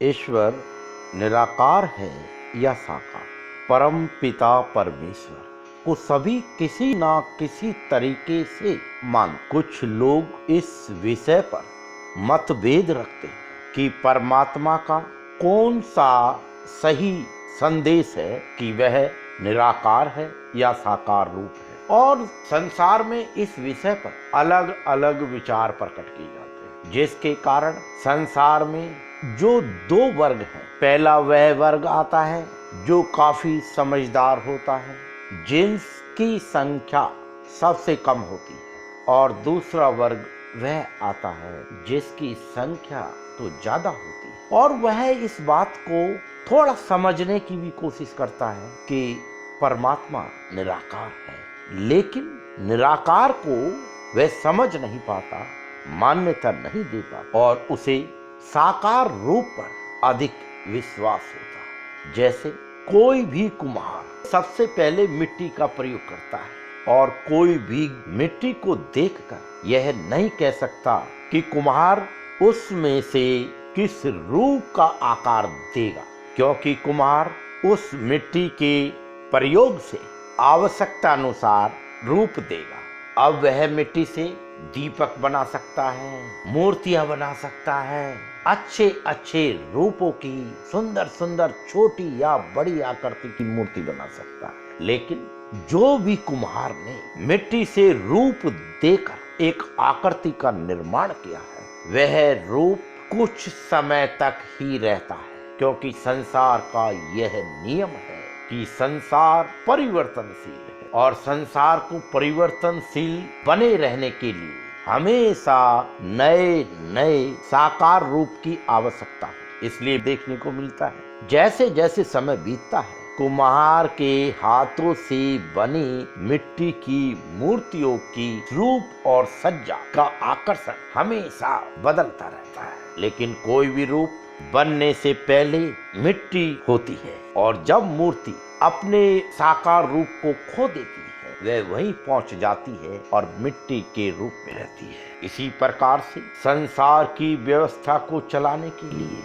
ईश्वर निराकार है या साकार, परम पिता परमेश्वर को सभी किसी ना किसी तरीके से मान। कुछ लोग इस विषय पर मतभेद रखते हैं कि परमात्मा का कौन सा सही संदेश है कि वह निराकार है या साकार रूप है, और संसार में इस विषय पर अलग अलग विचार प्रकट किए जाते हैं, जिसके कारण संसार में जो दो वर्ग हैं, पहला वह वर्ग आता है जो काफी समझदार होता है, जिनकी संख्या सबसे कम होती है, और दूसरा वर्ग वह आता है जिसकी संख्या तो ज्यादा होती है, और वह इस बात को थोड़ा समझने की भी कोशिश करता है कि परमात्मा निराकार है, लेकिन निराकार को वह समझ नहीं पाता, मान्यता नहीं दे पाता, और उसे साकार रूप पर अधिक विश्वास होता है। जैसे कोई भी कुम्हार सबसे पहले मिट्टी का प्रयोग करता है, और कोई भी मिट्टी को देखकर यह नहीं कह सकता कि कुम्हार उसमें से किस रूप का आकार देगा, क्योंकि कुम्हार उस मिट्टी के प्रयोग से आवश्यकता अनुसार रूप देगा। अब वह मिट्टी से दीपक बना सकता है, मूर्तियां बना सकता है, अच्छे अच्छे रूपों की सुंदर सुंदर छोटी या बड़ी आकृति की मूर्ति बना सकता है। लेकिन जो भी कुम्हार ने मिट्टी से रूप देकर एक आकृति का निर्माण किया है, वह रूप कुछ समय तक ही रहता है, क्योंकि संसार का यह नियम है कि संसार परिवर्तनशील है, और संसार को परिवर्तनशील बने रहने के लिए हमेशा नए नए साकार रूप की आवश्यकता है। इसलिए देखने को मिलता है जैसे जैसे समय बीतता है, कुम्हार के हाथों से बनी मिट्टी की मूर्तियों की रूप और सज्जा का आकर्षण हमेशा बदलता रहता है, लेकिन कोई भी रूप बनने से पहले मिट्टी होती है, और जब मूर्ति अपने साकार रूप को खो देती है, वह वहीं पहुंच जाती है और मिट्टी के रूप में रहती है। इसी प्रकार से संसार की व्यवस्था को चलाने के लिए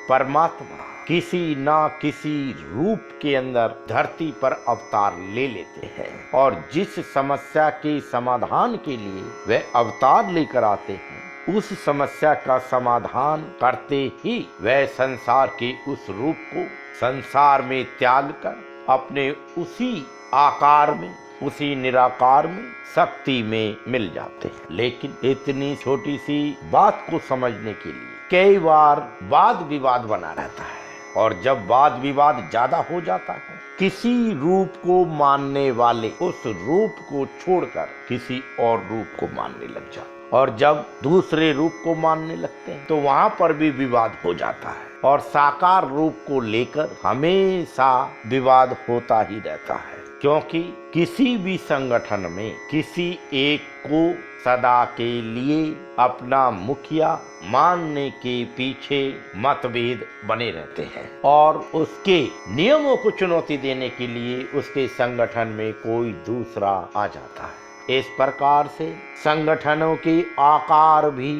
परमात्मा किसी ना किसी रूप के अंदर धरती पर अवतार ले लेते हैं, और जिस समस्या के समाधान के लिए वह अवतार लेकर आते हैं, उस समस्या का समाधान करते ही वह संसार के उस रूप को संसार में त्याग कर अपने उसी आकार में, उसी निराकार में, शक्ति में मिल जाते हैं। लेकिन इतनी छोटी सी बात को समझने के लिए कई बार वाद विवाद बना रहता है, और जब वाद विवाद ज्यादा हो जाता है, किसी रूप को मानने वाले उस रूप को छोड़कर किसी और रूप को मानने लग जाते हैं, और जब दूसरे रूप को मानने लगते हैं तो वहां पर भी विवाद हो जाता है, और साकार रूप को लेकर हमेशा विवाद होता ही रहता है, क्योंकि किसी भी संगठन में किसी एक को सदा के लिए अपना मुखिया मानने के पीछे मतभेद बने रहते हैं, और उसके नियमों को चुनौती देने के लिए उसके संगठन में कोई दूसरा आ जाता है। इस प्रकार से संगठनों के आकार भी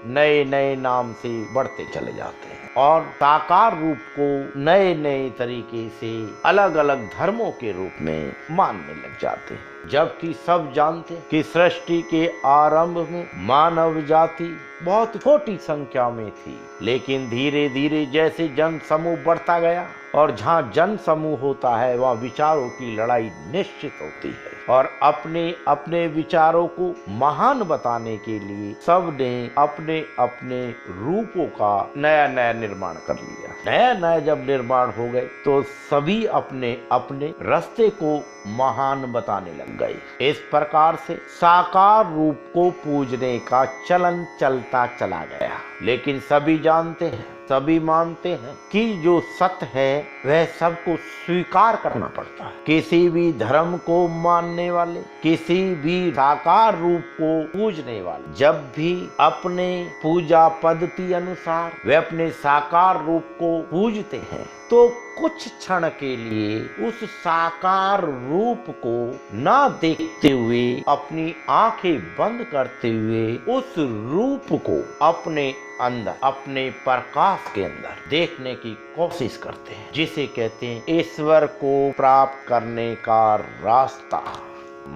नए नए नाम से बढ़ते चले जाते हैं, और साकार रूप को नए नए तरीके से अलग अलग धर्मों के रूप में मानने लग जाते हैं। जबकि सब जानते हैं कि सृष्टि के आरंभ में मानव जाति बहुत छोटी संख्या में थी, लेकिन धीरे धीरे जैसे जन समूह बढ़ता गया, और जहाँ जन समूह होता है वहाँ विचारों की लड़ाई निश्चित होती है, और अपने अपने विचारों को महान बताने के लिए सबने अपने अपने रूपों का नया नया निर्माण कर लिया। नया नया जब निर्माण हो गए तो सभी अपने अपने रास्ते को महान बताने लग गए। इस प्रकार से साकार रूप को पूजने का चलन चलता चला गया, लेकिन सभी जानते हैं, सभी मानते हैं कि जो सत्य है वह सबको स्वीकार करना पड़ता है। किसी भी धर्म को मानने वाले, किसी भी साकार रूप को पूजने वाले जब भी अपने पूजा पद्धति अनुसार वे अपने साकार रूप को पूजते हैं, तो कुछ क्षण के लिए उस साकार रूप को ना देखते हुए, अपनी आंखें बंद करते हुए उस रूप को अपने अंदर, अपने प्रकाश के अंदर देखने की कोशिश करते हैं, जिसे कहते हैं ईश्वर को प्राप्त करने का रास्ता।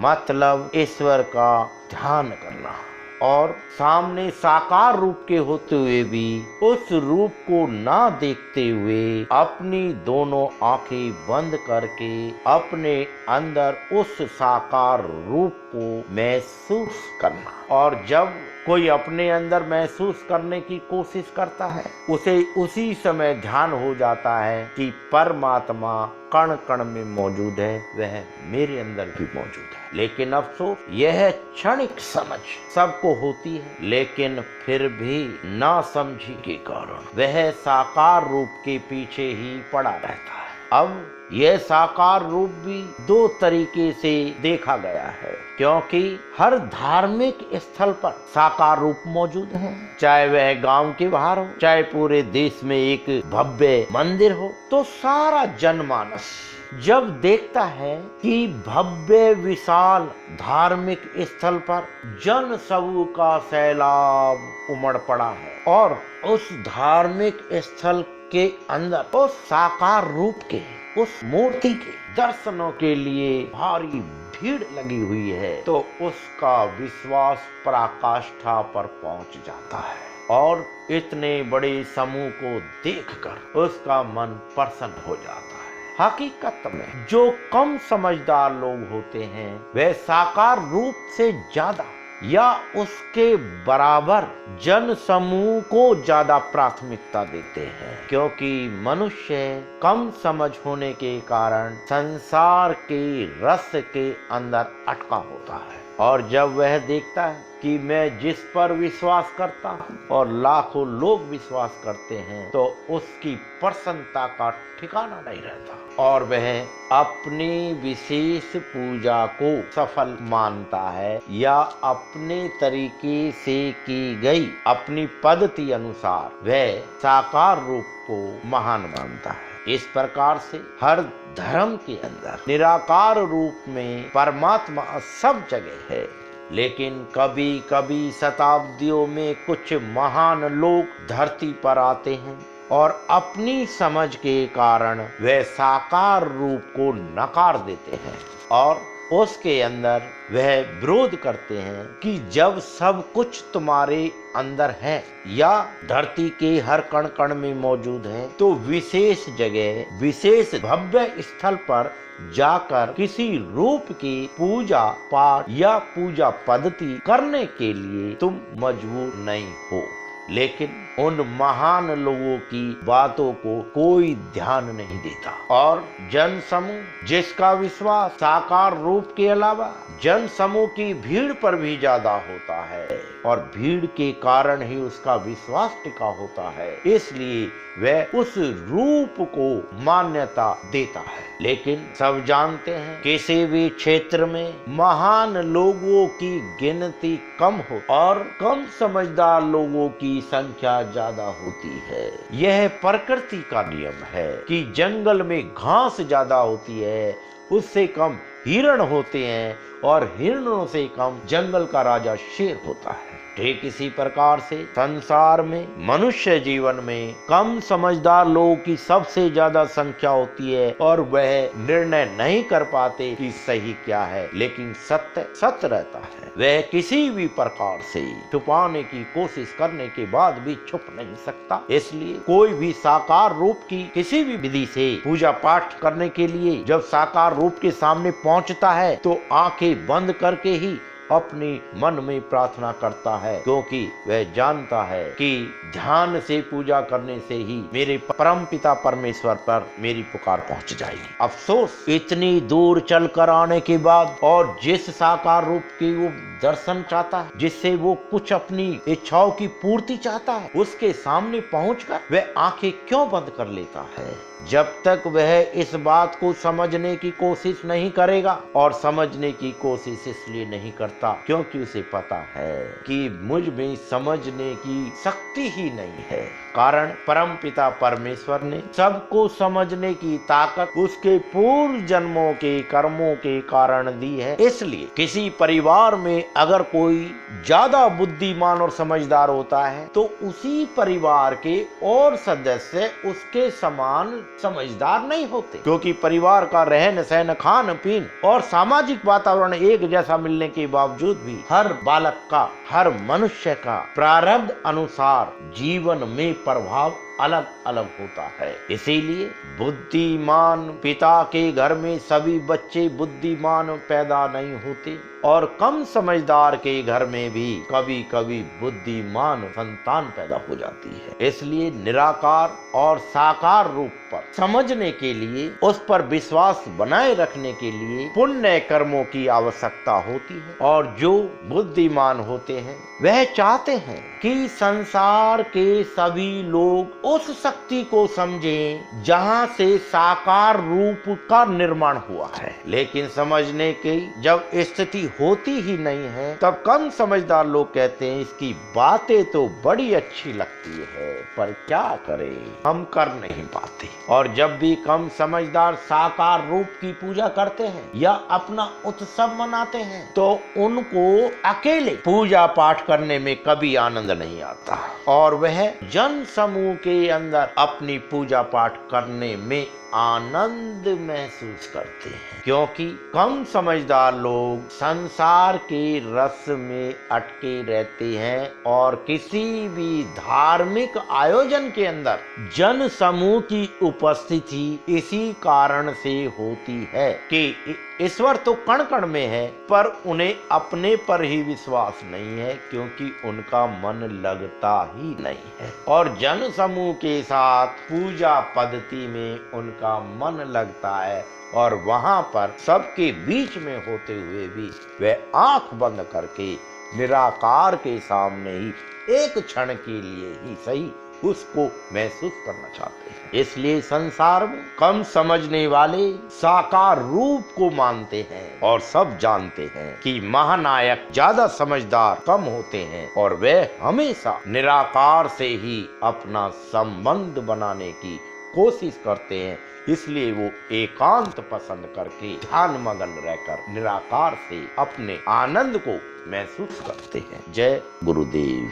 मतलब ईश्वर का ध्यान करना और सामने साकार रूप के होते हुए भी उस रूप को ना देखते हुए अपनी दोनों आंखें बंद करके अपने अंदर उस साकार रूप को महसूस करना। और जब कोई अपने अंदर महसूस करने की कोशिश करता है, उसे उसी समय ध्यान हो जाता है कि परमात्मा कण कण में मौजूद है, वह मेरे अंदर भी मौजूद है। लेकिन अफसोस यह क्षणिक समझ सबको होती है, लेकिन फिर भी ना समझी के कारण वह साकार रूप के पीछे ही पड़ा रहता है। अब यह साकार रूप भी दो तरीके से देखा गया है, क्योंकि हर धार्मिक स्थल पर साकार रूप मौजूद है, चाहे वह गांव के बाहर हो, चाहे पूरे देश में एक भव्य मंदिर हो। तो सारा जनमानस जब देखता है कि भव्य विशाल धार्मिक स्थल पर जन समूह का सैलाब उमड़ पड़ा है और उस धार्मिक स्थल के अंदर उस साकार रूप के, उस मूर्ति के दर्शनों के लिए भारी भीड़ लगी हुई है, तो उसका विश्वास पराकाष्ठा पर पहुंच जाता है और इतने बड़े समूह को देखकर उसका मन प्रसन्न हो जाता है। हकीकत में जो कम समझदार लोग होते हैं, वे साकार रूप से ज्यादा या उसके बराबर जन समूह को ज्यादा प्राथमिकता देते हैं, क्योंकि मनुष्य कम समझ होने के कारण संसार के रस के अंदर अटका होता है। और जब वह देखता है कि मैं जिस पर विश्वास करता हूँ और लाखों लोग विश्वास करते हैं, तो उसकी प्रसन्नता का ठिकाना नहीं रहता और वह अपनी विशेष पूजा को सफल मानता है या अपने तरीके से की गई अपनी पद्धति अनुसार वह साकार रूप को महान मानता है। इस प्रकार से हर धर्म के अंदर निराकार रूप में परमात्मा सब जगह है, लेकिन कभी कभी शताब्दियों में कुछ महान लोग धरती पर आते हैं और अपनी समझ के कारण वे साकार रूप को नकार देते हैं और उसके अंदर वह विरोध करते हैं कि जब सब कुछ तुम्हारे अंदर है या धरती के हर कण कण में मौजूद है, तो विशेष जगह, विशेष भव्य स्थल पर जाकर किसी रूप की पूजा पाठ या पूजा पद्धति करने के लिए तुम मजबूर नहीं हो। लेकिन उन महान लोगों की बातों को कोई ध्यान नहीं देता और जन समूह जिसका विश्वास साकार रूप के अलावा जन समूह की भीड़ पर भी ज्यादा होता है और भीड़ के कारण ही उसका विश्वास टिका होता है, इसलिए वह उस रूप को मान्यता देता है। लेकिन सब जानते हैं किसी भी क्षेत्र में महान लोगों की गिनती कम हो और कम समझदार लोगों की संख्या ज्यादा होती है। यह प्रकृति का नियम है कि जंगल में घास ज्यादा होती है, उससे कम हिरण होते हैं और हिरणों से कम जंगल का राजा शेर होता है। ठीक इसी प्रकार से संसार में मनुष्य जीवन में कम समझदार लोगों की सबसे ज्यादा संख्या होती है और वह निर्णय नहीं कर पाते कि सही क्या है, लेकिन सत्य सत्य रहता है। वह किसी भी प्रकार से छुपाने की कोशिश करने के बाद भी छुप नहीं सकता। इसलिए कोई भी साकार रूप की किसी भी विधि से पूजा पाठ करने के लिए जब साकार रूप के सामने पहुंचता है, तो आंखें बंद करके ही अपनी मन में प्रार्थना करता है, क्योंकि वह जानता है कि ध्यान से पूजा करने से ही मेरे परम पिता परमेश्वर पर मेरी पुकार पहुंच जाएगी। अफसोस इतनी दूर चलकर आने के बाद और जिस साकार रूप की वो दर्शन चाहता है, जिससे वो कुछ अपनी इच्छाओं की पूर्ति चाहता है, उसके सामने पहुंचकर वह आंखें क्यों बंद कर लेता है? जब तक वह इस बात को समझने की कोशिश नहीं करेगा, और समझने की कोशिश इसलिए नहीं करता क्योंकि उसे पता है कि मुझ में समझने की शक्ति ही नहीं है। कारण परमपिता परमेश्वर ने सबको समझने की ताकत उसके पूर्व जन्मों के कर्मों के कारण दी है। इसलिए किसी परिवार में अगर कोई ज्यादा बुद्धिमान और समझदार होता है तो उसी परिवार के और सदस्य उसके समान समझदार नहीं होते, क्योंकि परिवार का रहन सहन, खान पीन और सामाजिक वातावरण एक जैसा मिलने के बावजूद भी हर बालक का, हर मनुष्य का प्रारब्ध अनुसार जीवन में प्रभाव अलग अलग होता है। इसीलिए बुद्धिमान पिता के घर में सभी बच्चे बुद्धिमान पैदा नहीं होते और कम समझदार के घर में भी कभी कभी बुद्धिमान संतान पैदा हो जाती है। इसलिए निराकार और साकार रूप पर समझने के लिए, उस पर विश्वास बनाए रखने के लिए पुण्य कर्मों की आवश्यकता होती है। और जो बुद्धिमान होते हैं वह चाहते हैं कि संसार के सभी लोग उस शक्ति को समझें जहां से साकार रूप का निर्माण हुआ है। लेकिन समझने की जब स्थिति होती ही नहीं है तब कम समझदार लोग कहते हैं इसकी बातें तो बड़ी अच्छी लगती है पर क्या करें, हम कर नहीं पाते। और जब भी कम समझदार साकार रूप की पूजा करते हैं या अपना उत्सव मनाते हैं तो उनको अकेले पूजा पाठ करने में कभी आनंद नहीं आता और वह जन समूह के अंदर अपनी पूजा पाठ करने में आनंद महसूस करते हैं, क्योंकि कम समझदार लोग संसार के रस में अटके रहते हैं और किसी भी धार्मिक आयोजन के अंदर जन समूह की उपस्थिति इसी कारण से होती है कि ईश्वर तो कण कण में है पर उन्हें अपने पर ही विश्वास नहीं है, क्योंकि उनका मन लगता ही नहीं है। और जन समूह के साथ पूजा पद्धति में उनका मन लगता है और वहां पर सबके बीच में होते हुए भी वह आंख बंद करके निराकार के सामने ही एक क्षण के लिए ही सही उसको महसूस करना चाहते हैं। इसलिए संसार में कम समझने वाले साकार रूप को मानते हैं और सब जानते हैं कि महानायक ज्यादा समझदार कम होते हैं और वे हमेशा निराकार से ही अपना संबंध बनाने की कोशिश करते हैं। इसलिए वो एकांत पसंद करके ध्यान मगन रहकर निराकार से अपने आनंद को महसूस करते हैं। जय गुरुदेव।